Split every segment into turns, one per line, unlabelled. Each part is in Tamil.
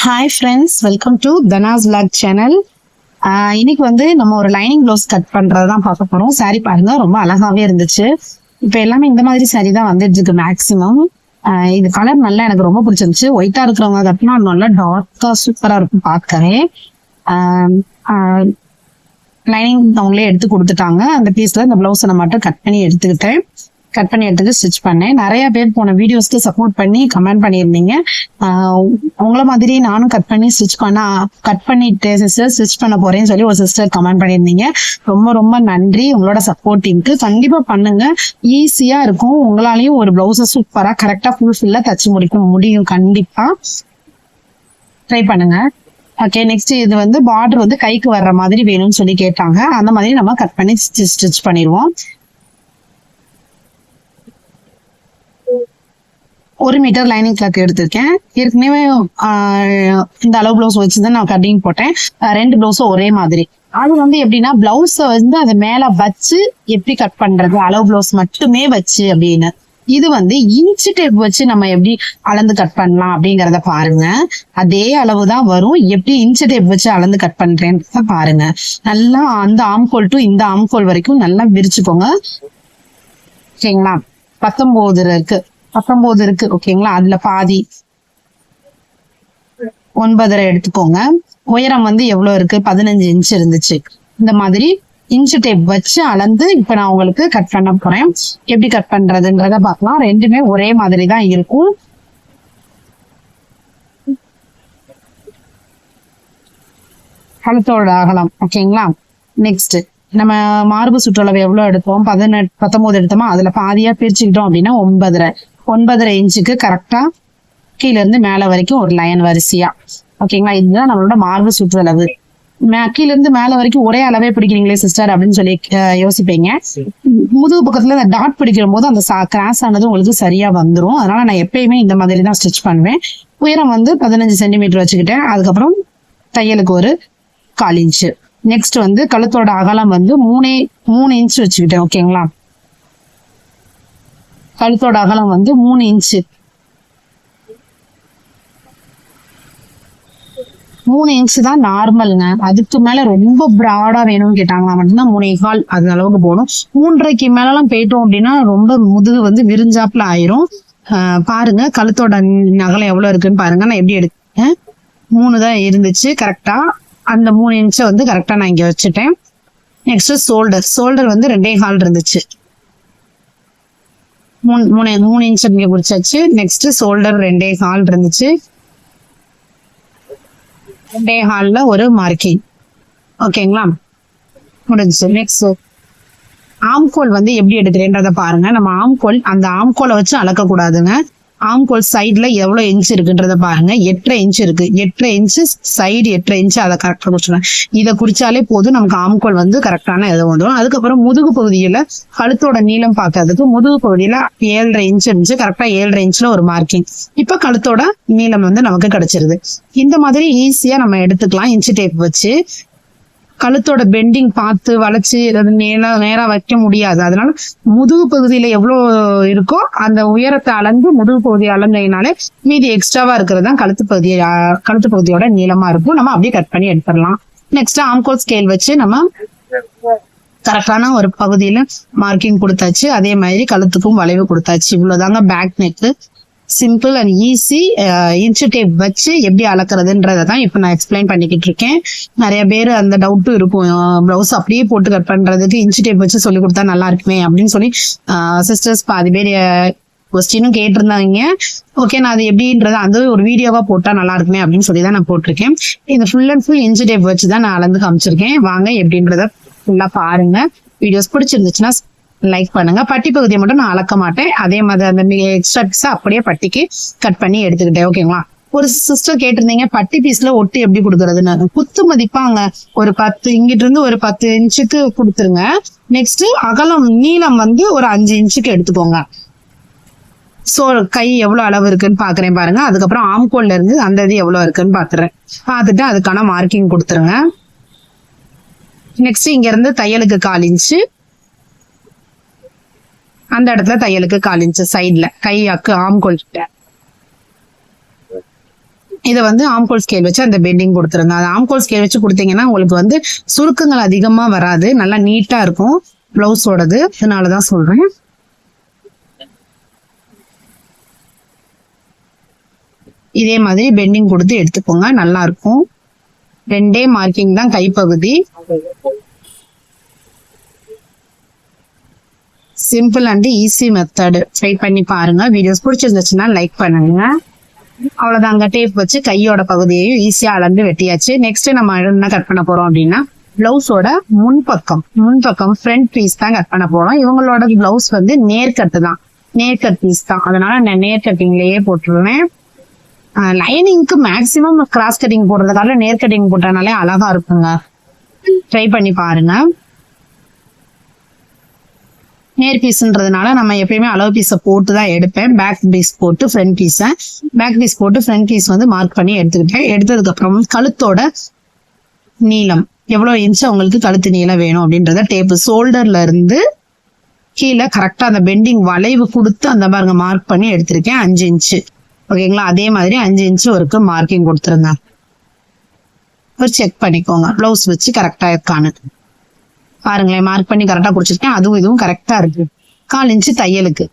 ஹாய் ஃப்ரெண்ட்ஸ், வெல்கம் டு தனாஸ் விளாக் சேனல். இன்னைக்கு வந்து நம்ம ஒரு லைனிங் ப்ளவுஸ் கட் பண்றது தான் பார்க்க போறோம். சாரி பாருங்க, ரொம்ப அழகாவே இருந்துச்சு. இப்போ எல்லாமே இந்த மாதிரி சாரி தான் வந்துட்டு இருக்கு மேக்சிமம். இது கலர் நல்லா எனக்கு ரொம்ப பிடிச்சிருந்துச்சு. ஒயிட்டா இருக்கிறவங்க கட்டினா நல்லா டார்க்கா சூப்பரா இருக்கும் பார்க்கவே. லைனிங் அவங்களே எடுத்து கொடுத்துட்டாங்க. அந்த பீஸ்ல இந்த ப்ளவுஸை நான் மட்டும் கட் பண்ணி எடுத்துட்டு ஸ்டிச் பண்ணேன். நிறைய பேர் போன வீடியோஸ்க்கு சப்போர்ட் பண்ணி கமெண்ட் பண்ணியிருந்தீங்க. உங்கள மாதிரி நானும் கட் பண்ணிட்டு சிஸ்டர் ஸ்டிச் பண்ண போறேன்னு சொல்லி ஒரு சிஸ்டர் கமெண்ட் பண்ணியிருந்தீங்க. ரொம்ப ரொம்ப நன்றி உங்களோட சப்போர்ட்டிங்க்கு. கண்டிப்பா பண்ணுங்க, ஈஸியா இருக்கும். உங்களாலையும் ஒரு பிளவுஸை சூப்பரா கரெக்டா ஃபுல்ஃபில்லா தச்சு முடிக்க முடியும். கண்டிப்பா ட்ரை பண்ணுங்க. ஓகே, நெக்ஸ்ட் இது வந்து பார்டர் வந்து கைக்கு வர்ற மாதிரி வேணும்னு சொல்லி கேட்டாங்க. அந்த மாதிரி நம்ம கட் பண்ணி ஸ்டிச் பண்ணிடுவோம். 1 மீட்டர் லைனிங் கிளாத் எடுத்திருக்கேன். ஏற்கனவே இந்த அளவு பிளவுஸ் வச்சுதான் நான் கட்டிங் போட்டேன். 2 பிளவுஸும் ஒரே மாதிரி. அது வந்து எப்படின்னா பிளவுஸை வந்து அது மேல வச்சு எப்படி கட் பண்றது, அளவு பிளவுஸ் மட்டுமே வச்சு அப்படின்னு. இது வந்து இன்ச்சு டேப் வச்சு நம்ம எப்படி அளந்து கட் பண்ணலாம் அப்படிங்கறத பாருங்க. அதே அளவுதான் வரும். எப்படி இன்ச்சு டேப் வச்சு அளந்து கட் பண்றேன்னு பாருங்க. நல்லா அந்த ஆம்கோல் டு இந்த ஆம்கோல் வரைக்கும் நல்லா விரிச்சுக்கோங்க. ஓகேங்களா? 19 இருக்கு. ஓகேங்களா? அதுல பாதி 9.5 எடுத்துக்கோங்க. உயரம் வந்து எவ்வளவு இருக்கு? 15 இன்ச் இருந்துச்சு. இந்த மாதிரி இன்ச்சு டேப் வச்சு அளந்து இப்ப நான் உங்களுக்கு கட் பண்ண போறேன். எப்படி கட் பண்றதுன்றத பார்க்கலாம். ரெண்டுமே ஒரே மாதிரி தான் இருக்கும். கழுத்தோட அகலம். ஓகேங்களா? நெக்ஸ்ட் நம்ம மார்பு சுற்றளவு எவ்வளவு எடுத்தோம்? 19 எடுத்தோமா, அதுல பாதியா பிரிச்சுக்கிட்டோம் அப்படின்னா 9.5 இன்ச்சுக்கு கரெக்டா கீழ இருந்து மேல வரைக்கும் ஒரு லைன் வரிசையா. ஓகேங்களா? இதுதான் நம்மளோட மார்பு சுற்றளவு. கீழ இருந்து மேல வரைக்கும் ஒரே அளவே பிடிக்கிறீங்களே சிஸ்டர் அப்படின்னு சொல்லி யோசிப்பீங்க. முதுகு பக்கத்துல இந்த டாட் பிடிக்கிற போது அந்த கிராஸ் ஆனது உங்களுக்கு சரியா வந்துடும். அதனால நான் எப்பயுமே இந்த மாதிரி தான் ஸ்டிச் பண்ணுவேன். உயரம் வந்து 15 சென்டிமீட்டர் வச்சுக்கிட்டேன். அதுக்கப்புறம் தையலுக்கு ஒரு 1/4 இன்ச்சு. நெக்ஸ்ட் வந்து கழுத்தோட அகலம் வந்து 3 இன்ச் வச்சுக்கிட்டேன். ஓகேங்களா? கழுத்தோட அகலம் வந்து 3 இன்ச்சு. 3 இன்ச்சு தான் நார்மலுங்க. அதுக்கு மேல ரொம்ப பிராடா வேணும்னு கேட்டாங்களா மட்டும்தான் 3.25 அது அளவுக்கு போகணும். 3.5க்கு மேலாம் போயிட்டோம் அப்படின்னா ரொம்ப முதுகு வந்து விரிஞ்சாப்புல ஆயிரும். பாருங்க கழுத்தோட அகலம் எவ்வளவு இருக்குன்னு பாருங்க. நான் எப்படி எடுத்தேன்? 3 தான் இருந்துச்சு கரெக்டா. அந்த 3 இன்ச்சை வந்து கரெக்டா நான் இங்க வச்சுட்டேன். நெக்ஸ்ட் ஷோல்டர் வந்து 2.25 இருந்துச்சு. 3 இன்ச் இங்க குறிச்சாச்சு. நெக்ஸ்ட் ஷோல்டர் 2.25 இருந்துச்சு. 2.25ல ஒரு மார்க்கிங். ஓகேங்களா? முடிஞ்சுச்சு. நெக்ஸ்ட் ஆம்கோல் வந்து எப்படி எடுக்கிறேன்றத பாருங்க. நம்ம அந்த ஆம்கோலை வச்சு அளக்க கூடாதுங்க. ஆம்கோல் சைட்ல எவ்வளவு இன்ச் இருக்குன்றத பாருங்க. 8.5 இன்ச் இருக்கு. 8.5 இன்ச்சு சைடு 8.5 இன்ச்சு. அதை கரெக்டா குறிச்சிடலாம். இதை குறிச்சாலே போதும், நமக்கு ஆம்கோல் வந்து கரெக்டான இது வந்துடும். அதுக்கப்புறம் முதுகு பகுதியில கழுத்தோட நீளம் பார்க்கறதுக்கு முதுகு பகுதியில 7.5 இன்ச் இருந்துச்சு. கரெக்டா 7.5 இன்ச்ல ஒரு மார்க்கிங். இப்ப கழுத்தோட நீளம் வந்து நமக்கு கிடைச்சிருது. இந்த மாதிரி ஈஸியா நம்ம எடுத்துக்கலாம் இன்ச்சு டேப் வச்சு. கழுத்தோட பெண்டிங் பார்த்து வளைச்சு நேரா வைக்க முடியாது. அதனால முதுகு பகுதியில எவ்வளவு இருக்கோ அந்த உயரத்தை அளந்து முதுகு பகுதியை அளந்ததுனாலே மீதி எக்ஸ்ட்ராவா இருக்கிறது தான் கழுத்து பகுதியோட நீளமா இருக்கும். நம்ம அப்படியே கட் பண்ணி எடுத்துடலாம். நெக்ஸ்ட் ஆம்கோல் ஸ்கேல் வச்சு நம்ம கரெக்டான ஒரு பகுதியில மார்க்கிங் கொடுத்தாச்சு. அதே மாதிரி கழுத்துக்கும் வளைவு கொடுத்தாச்சு. இவ்வளவுதாங்க back neck. Simple and easy. Inch tape வச்சு எப்படி அளக்குறதுன்றதை தான் இப்போ நான் எக்ஸ்பிளைன் பண்ணிக்கிட்டு இருக்கேன். நிறைய பேர் அந்த டவுட்டும் இருக்கும், பிளவுஸ் அப்படியே போட்டு கட் பண்றதுக்கு இன்ச்சு டேப் வச்சு சொல்லி கொடுத்தா நல்லா இருக்குமே அப்படின்னு சொல்லி சிஸ்டர்ஸ் பாதி பேர் கொஸ்டினும் கேட்டிருந்தாங்க. ஓகே, நான் அது எப்படின்றத அந்த ஒரு வீடியோவா போட்டா நல்லா இருக்குமே அப்படின்னு சொல்லி தான் நான் போட்டிருக்கேன். இந்த full and full inch tape வச்சு தான் நான் அளந்து காமிச்சிருக்கேன். வாங்க எப்படின்றத ஃபுல்லா பாருங்க. வீடியோஸ் பிடிச்சிருந்துச்சுன்னா லைக் பண்ணுங்க. பட்டி பகுதியை மட்டும் நான் அளக்க மாட்டேன். அதே மாதிரி அந்த எக்ஸ்ட்ரா பீஸா அப்படியே பட்டிக்கு கட் பண்ணி எடுத்துக்கிட்டேன். ஓகேங்களா? ஒரு சிஸ்டர் கேட்டிருந்தீங்க பட்டி பீஸ்ல ஒட்டு எப்படி கொடுக்கறதுன்னு. குத்து மதிப்பாங்க. ஒரு 10 இங்கிட்டு இருந்து ஒரு 10 இன்ச்சுக்கு கொடுத்துருங்க. நெக்ஸ்ட் நீளம் வந்து ஒரு 5 இன்ச்சுக்கு எடுத்துக்கோங்க. சோ கை எவ்வளவு அளவு இருக்குன்னு பாக்குறேன் பாருங்க. அதுக்கப்புறம் ஆம்கோல்ல இருந்து அந்த இது எவ்வளவு இருக்குன்னு பார்த்துட்டு அதுக்கான மார்க்கிங் கொடுத்துருங்க. நெக்ஸ்ட் இங்க இருந்து தையலுக்கு 1/4 இன்ச்சு. அந்த இடத்துல தையலுக்கு 1/4 இன்ச்சு சைட்ல கையாக்கு ஆம்கோல் கிட்ட. இதை வந்து ஆம்கோல் ஸ்கேல் வச்சு அந்த பெண்டிங் கொடுத்துருங்க. அது ஆம்கோல் ஸ்கேல் வச்சு கொடுத்தீங்கன்னா உங்களுக்கு வந்து சுருக்கங்கள் அதிகமா வராது, நல்லா நீட்டா இருக்கும் பிளவுஸோடது. அதனாலதான் சொல்றேன். இதே மாதிரி பெண்டிங் கொடுத்து எடுத்துக்கோங்க, நல்லா இருக்கும். 2 மார்க்கிங் தான் கைப்பகுதி. Simple and easy method. Try பண்ணி பாருங்க. வீடியோஸ் பிடிச்சிருந்துச்சுன்னா லைக் பண்ணுங்க. அவ்வளவுதாங்க. டேப் வச்சு கையோட பகுதியையும் ஈஸியா அளந்து வெட்டியாச்சு. நெக்ஸ்ட் நம்ம என்ன கட் பண்ண போறோம் அப்படின்னா பிளவுஸோட முன்பக்கம் ஃப்ரண்ட் பீஸ் தான் கட் பண்ண போறோம். இவங்களோட பிளவுஸ் வந்து நேர்கட்டு தான், நேர்கட் பீஸ் தான். அதனால நான் நேர் கட்டிங்லயே போட்டுருவேன். லைனிங்க்கு மேக்சிமம் கிராஸ் கட்டிங் போடுறதுக்காக நேர் கட்டிங் போட்டனாலே அழகா இருக்குங்க. ட்ரை பண்ணி பாருங்க. நேர் பீஸ்ன்றதுனால நம்ம எப்பயுமே அளவு பீஸை போட்டு தான் எடுப்பேன். பேக் பீஸ் போட்டு ஃப்ரண்ட் பீஸ் வந்து மார்க் பண்ணி எடுத்துக்கிட்டேன். எடுத்ததுக்கு அப்புறம் கழுத்தோட நீளம் எவ்வளவு இன்ச்சு உங்களுக்கு கழுத்து நீளம் வேணும் அப்படின்றத டேப் ஷோல்டர்ல இருந்து கீழே கரெக்டா அந்த பெண்டிங் வளைவு கொடுத்து அந்த பாருங்க மார்க் பண்ணி எடுத்திருக்கேன் 5 இன்ச்சு. ஓகேங்களா? அதே மாதிரி 5 இன்ச்சு வரைக்கும் மார்க்கிங் கொடுத்துருங்க. ஒரு செக் பண்ணிக்கோங்க பிளவுஸ் வச்சு கரெக்டா இருக்கான்னு பாருங்களேன். மார்க் பண்ணி கரெக்டா குடிச்சிருக்கேன். அதுவும் இதுவும் கரெக்டா இருக்கு. 1/4 இன்ச்சு தையலுக்கு.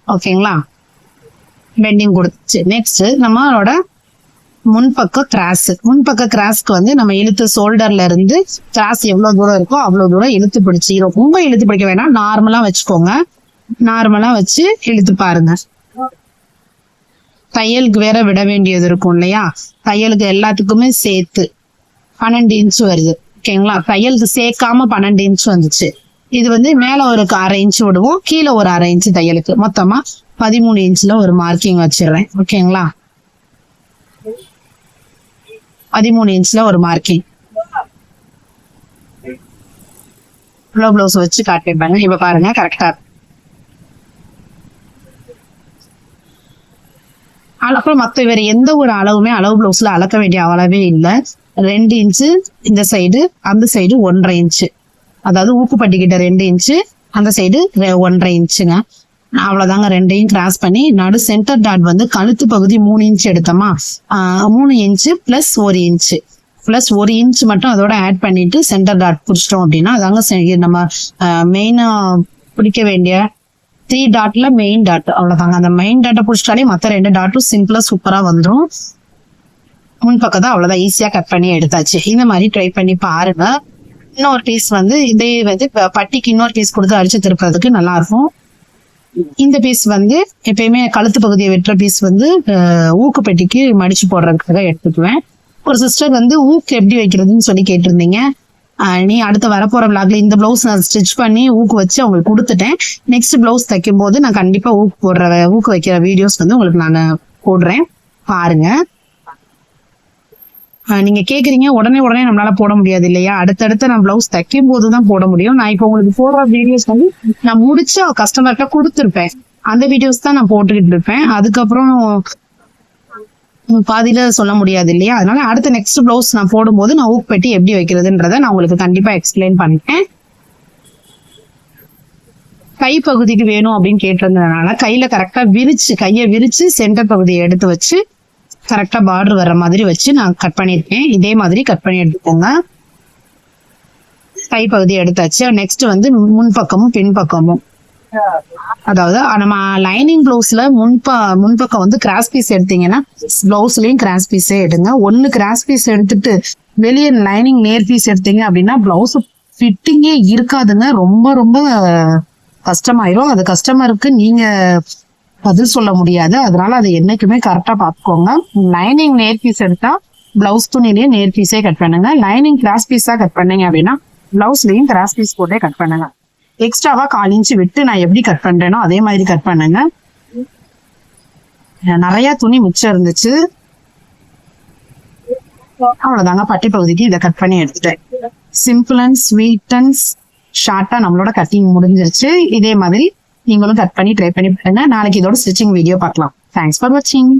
ஓகேங்களா? பெண்டிங் கொடுத்துச்சு. நெக்ஸ்ட் நம்மளோட முன்பக்க கிராஸ்க்கு வந்து நம்ம இழுத்து ஷோல்டர்ல இருந்து கிராஸ் எவ்வளவு தூரம் இருக்கோ அவ்வளவு தூரம் இழுத்து பிடிச்சி, ரொம்ப இழுத்து பிடிக்க வேணாம், நார்மலா வச்சுக்கோங்க. நார்மலா வச்சு இழுத்து பாருங்க. தையலுக்கு வேற விட வேண்டியது இருக்கும் இல்லையா? தையலுக்கு எல்லாத்துக்குமே சேர்த்து 12 இன்ச்சு வருது. ஓகேங்களா? தையலுக்கு சேர்க்காம 12 இன்ச்சு வந்துச்சு. இது வந்து மேல ஒரு 1/2 இன்ச்சு விடுவோம், கீழே ஒரு 1/2 இன்ச்சு தையலுக்கு. மொத்தமா 13 இன்ச்சுல ஒரு மார்க்கிங் வச்சிடுறேன். ஓகேங்களா? 13 இன்ச்சுல ஒரு மார்க்கிங். பிளவுஸ் வச்சு காட்டிருப்பாங்க. இப்ப பாருங்க கரெக்டா. அப்புறம் மத்த வேற எந்த ஒரு அளவுமே அளவு பிளவுஸ்ல அளக்க வேண்டிய அளவே இல்லை. 2 இன்ச்சு இந்த சைடு, அந்த சைடு 1/2 இன்ச்சு. அதாவது ஊக்குப்பட்டிக்கிட்ட 2 இன்ச்சு, அந்த சைடு 1/2 இன்ச்சுங்க. அவ்வளவுதாங்க. 2ஐயும் கிராஸ் பண்ணி நடு சென்டர் டாட் வந்து கழுத்து பகுதி 3 இன்ச்சு எடுத்தோமா, 3 இன்ச்சு பிளஸ் 1 இன்ச்சு மட்டும் அதோட ஆட் பண்ணிட்டு சென்டர் டாட் பிடிச்சிட்டோம் அப்படின்னா அதாங்க நம்ம மெயினா பிடிக்க வேண்டிய 3 டாட்ல மெயின் டாட். அவ்வளவுதாங்க. அந்த மெயின் டாட்டை பிடிச்சிட்டாலே மற்ற 2 டாட்டும் சிம்பிளா சூப்பரா வந்துடும். முன்பக்கம் தான் அவ்வளவுதான், ஈஸியா கட் பண்ணி எடுத்தாச்சு. இந்த மாதிரி ட்ரை பண்ணி பாருங்க. இன்னொரு பீஸ் வந்து இதே வந்து பட்டிக்கு இன்னொரு பீஸ் கொடுத்து அடிச்சு திருப்புறதுக்கு நல்லா இருக்கும். இந்த பீஸ் வந்து எப்பயுமே கழுத்து பகுதியை வெட்டுற பீஸ் வந்து ஊக்கு பெட்டிக்கு மடிச்சு போடுறதுக்காக எடுத்துக்குவேன். ஒரு சிஸ்டர் வந்து ஊக்கு எப்படி வைக்கிறதுன்னு சொல்லி கேட்டிருந்தீங்க. நீ அடுத்த வரப்போற விளாக்ல இந்த பிளவுஸ் நான் ஸ்டிச் பண்ணி ஊக்கு வச்சு அவங்களுக்கு கொடுத்துட்டேன். நெக்ஸ்ட் பிளவுஸ் தைக்கும் போது நான் கண்டிப்பா ஊக்கு வைக்கிற வீடியோஸ் வந்து உங்களுக்கு நான் போடுறேன், பாருங்க. நீங்க கேக்குறீங்க உடனே நம்மளால போட முடியாது இல்லையா? அடுத்தடுத்து நான் பிளவுஸ் தைக்கும் போதுதான் போட முடியும். நான் இப்ப உங்களுக்கு போடுற வீடியோஸ் வந்து நான் முடிச்ச கஸ்டமர்கிட்ட கொடுத்துருப்பேன். அந்த வீடியோஸ் தான் நான் போட்டுக்கிட்டு இருப்பேன். அதுக்கப்புறம் பாதியில சொல்ல முடியாது இல்லையா? அதனால அடுத்த நெக்ஸ்ட் பிளவுஸ் நான் போடும்போது நான் ஊக்கு பெட்டி எப்படி வைக்கிறதுன்றத நான் உங்களுக்கு கண்டிப்பா எக்ஸ்பிளைன் பண்ணிட்டேன். கை பகுதிக்கு வேணும் அப்படின்னு கேட்டிருந்ததுனால கையில கரெக்டா கையை விரிச்சு சென்டர் பகுதியை எடுத்து வச்சு கரெக்டா பார்டர் வர்ற மாதிரி வச்சு நான் கட் பண்ணிருக்கேன். இதே மாதிரி கட் பண்ணி எடுத்துக்கோங்க. கை பகுதி எடுத்தாச்சு. நெக்ஸ்ட் வந்து முன்பக்கமும் பின்பக்கமும், அதாவது நம்ம லைனிங் பிளவுஸ்ல முன்பக்கம் வந்து கிராஸ் பீஸ் எடுத்தீங்கன்னா பிளவுஸ்லயும் கிராஸ் பீஸே எடுங்க. ஒன்னு கிராஸ் பீஸ் எடுத்துட்டு வெளியே லைனிங் நேர் பீஸ் எடுத்தீங்க அப்படின்னா பிளவுஸ் ஃபிட்டிங்கே இருக்காதுங்க. ரொம்ப ரொம்ப கஷ்டமாயிரும். அது கஸ்டமருக்கு நீங்க பதில் சொல்ல முடியாது. அதனால அது என்னைக்குமே கரெக்டா பாத்துக்கோங்க. லைனிங் நேர் பீஸ் எடுத்தா பிளவுஸ் துணிலேயே நேர் பீஸே கட் பண்ணுங்க. லைனிங் கிராஸ் பீஸா கட் பண்ணீங்க அப்படின்னா பிளவுஸ்லயும் கிராஸ் பீஸ் போட்டே கட் பண்ணுங்க. எக்ஸ்ட்ராவா 1/4 இன்ச்சு விட்டு நான் எப்படி கட் பண்றேனோ அதே மாதிரி கட் பண்ணுங்க. நிறைய துணி மிச்சம் இருந்துச்சு. அவ்வளவுதாங்க. பட்டி பகுதிக்கு இதை கட் பண்ணி எடுத்துட்டேன். சிம்பிள் அண்ட் ஸ்வீட் அண்ட் ஷார்ட்டா நம்மளோட கட்டிங் முடிஞ்சிருச்சு. இதே மாதிரி நீங்களும் கட் பண்ணி ட்ரை பண்ணி பாருங்க. நாளைக்கு இதோட ஸ்டிச்சிங் வீடியோ பார்க்கலாம். தேங்க்ஸ் ஃபார் வாட்சிங்.